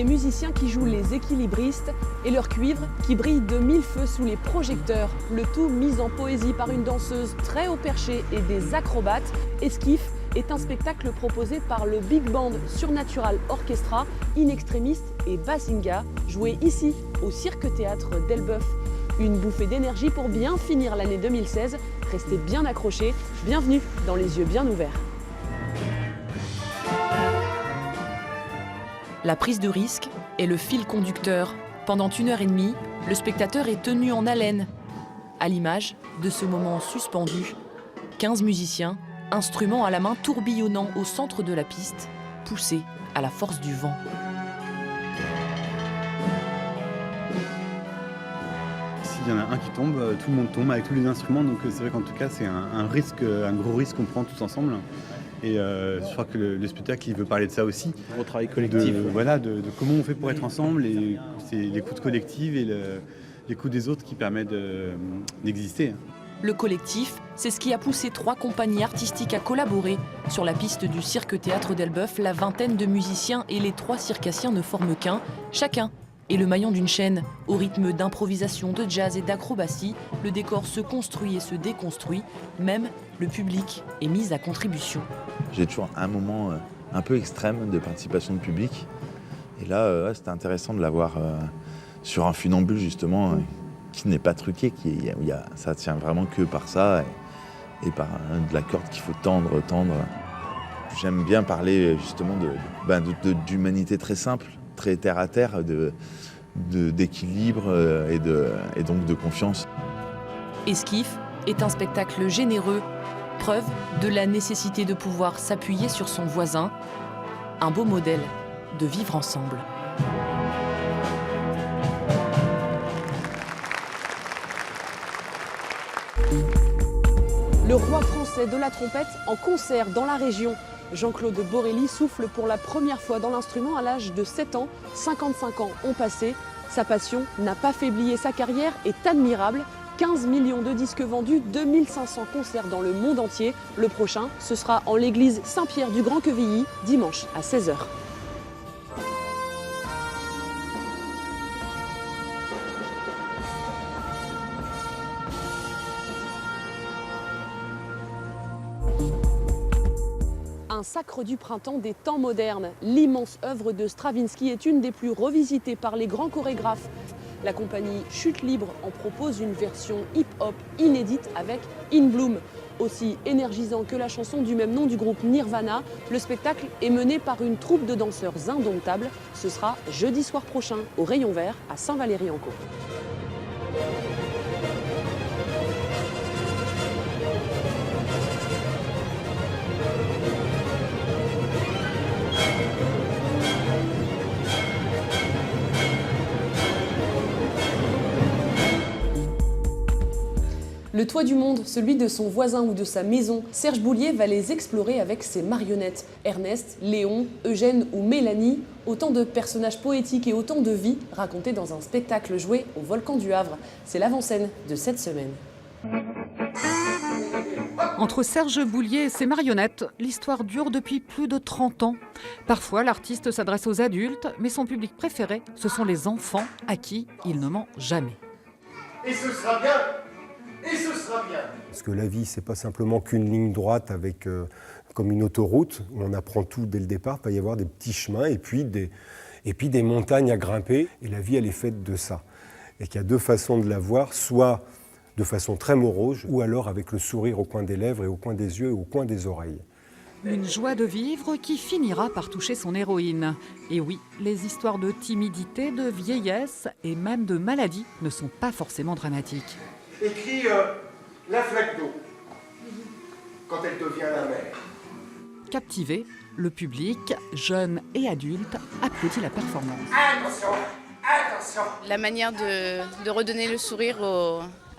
des musiciens qui jouent les équilibristes et leur cuivre qui brille de mille feux sous les projecteurs. Le tout mis en poésie par une danseuse très haut perché et des acrobates. Esquif est un spectacle proposé par le Big Band Surnatural Orchestra, In Extremis et Bazinga, joué ici au Cirque-Théâtre d'Elbeuf. Une bouffée d'énergie pour bien finir l'année 2016. Restez bien accrochés. Bienvenue dans Les Yeux Bien Ouverts. La prise de risque est le fil conducteur. Pendant 1h30, le spectateur est tenu en haleine. À l'image de ce moment suspendu, 15 musiciens, instruments à la main tourbillonnant au centre de la piste, poussés à la force du vent. S'il y en a un qui tombe, tout le monde tombe avec tous les instruments. Donc c'est vrai qu'en tout cas, c'est un risque, un gros risque qu'on prend tous ensemble. Et je crois que le spectacle, il veut parler de ça aussi. Gros travail collectif. De comment on fait pour être ensemble. Et c'est l'écoute collective et l'écoute des autres qui permet d'exister. Le collectif, c'est ce qui a poussé 3 compagnies artistiques à collaborer. Sur la piste du Cirque-Théâtre d'Elbeuf, la vingtaine de musiciens et les 3 circassiens ne forment qu'un. Chacun est le maillon d'une chaîne. Au rythme d'improvisation, de jazz et d'acrobatie, le décor se construit et se déconstruit. Même le public est mis à contribution. J'ai toujours un moment un peu extrême de participation de public. Et là, c'était intéressant de l'avoir sur un funambule, justement, qui n'est pas truqué, ça tient vraiment que par ça et par de la corde qu'il faut tendre. J'aime bien parler justement d'humanité très simple, très terre à terre, d'équilibre et donc de confiance. Esquif est un spectacle généreux, preuve de la nécessité de pouvoir s'appuyer sur son voisin, un beau modèle de vivre ensemble. Le roi français de la trompette en concert dans la région. Jean-Claude Borelli souffle pour la première fois dans l'instrument à l'âge de 7 ans. 55 ans ont passé. Sa passion n'a pas faibli et sa carrière est admirable. 15 millions de disques vendus, 2500 concerts dans le monde entier. Le prochain, ce sera en l'église Saint-Pierre du Grand-Quevilly, dimanche à 16h. Un sacre du printemps des temps modernes. L'immense œuvre de Stravinsky est une des plus revisitées par les grands chorégraphes. La compagnie Chute Libre en propose une version hip-hop inédite avec In Bloom. Aussi énergisant que la chanson du même nom du groupe Nirvana, le spectacle est mené par une troupe de danseurs indomptables. Ce sera jeudi soir prochain au Rayon Vert à Saint-Valery-en-Caux. Le toit du monde, celui de son voisin ou de sa maison, Serge Boulier va les explorer avec ses marionnettes. Ernest, Léon, Eugène ou Mélanie, autant de personnages poétiques et autant de vies racontées dans un spectacle joué au Volcan du Havre. C'est l'avant-scène de cette semaine. Entre Serge Boulier et ses marionnettes, l'histoire dure depuis plus de 30 ans. Parfois, l'artiste s'adresse aux adultes, mais son public préféré, ce sont les enfants à qui il ne ment jamais. Et ce sera bien. Et ce sera bien. Parce que la vie, c'est pas simplement qu'une ligne droite avec comme une autoroute où on apprend tout dès le départ. Il va y avoir des petits chemins et puis des montagnes à grimper. Et la vie, elle est faite de ça. Et qu'il y a 2 façons de la voir, soit de façon très morose, ou alors avec le sourire au coin des lèvres et au coin des yeux et au coin des oreilles. Une joie de vivre qui finira par toucher son héroïne. Et oui, les histoires de timidité, de vieillesse et même de maladie ne sont pas forcément dramatiques. Écrit la flaque d'eau quand elle devient la mer. Captivé, le public, jeune et adulte, applaudit la performance. Attention, attention. La manière de redonner le sourire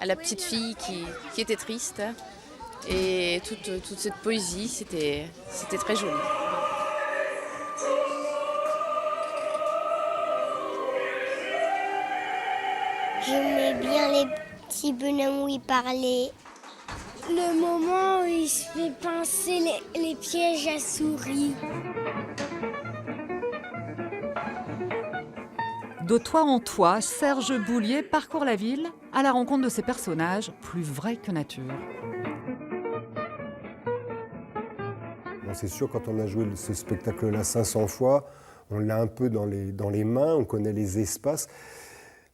à la petite fille qui était triste et toute cette poésie, c'était très joli. J'aimais bien les petits bonhommes où il parlait. Le moment où il se fait pincer les pièges à souris. De toit en toit, Serge Boulier parcourt la ville à la rencontre de ces personnages plus vrais que nature. Bon, c'est sûr, quand on a joué ce spectacle-là 500 fois, on l'a un peu dans les mains, on connaît les espaces.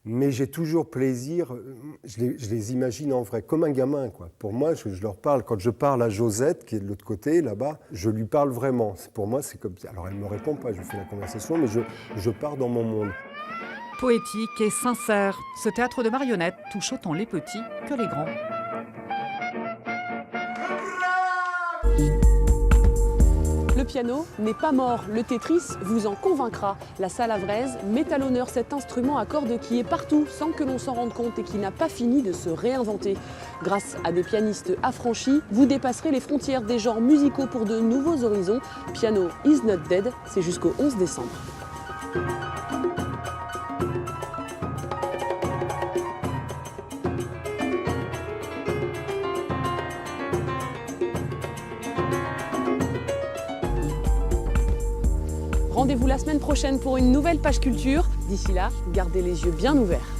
Mais j'ai toujours plaisir, je les imagine en vrai, comme un gamin, quoi. Pour moi, je leur parle. Quand je parle à Josette, qui est de l'autre côté, là-bas, je lui parle vraiment. Pour moi, c'est comme ça. Alors, elle ne me répond pas, je fais la conversation, mais je pars dans mon monde. Poétique et sincère, ce théâtre de marionnettes touche autant les petits que les grands. Le piano n'est pas mort, le Tetris vous en convaincra. La Salavraise met à l'honneur cet instrument à cordes qui est partout sans que l'on s'en rende compte et qui n'a pas fini de se réinventer. Grâce à des pianistes affranchis, vous dépasserez les frontières des genres musicaux pour de nouveaux horizons. Piano is not dead, c'est jusqu'au 11 décembre. Rendez-vous la semaine prochaine pour une nouvelle page culture. D'ici là, gardez les yeux bien ouverts.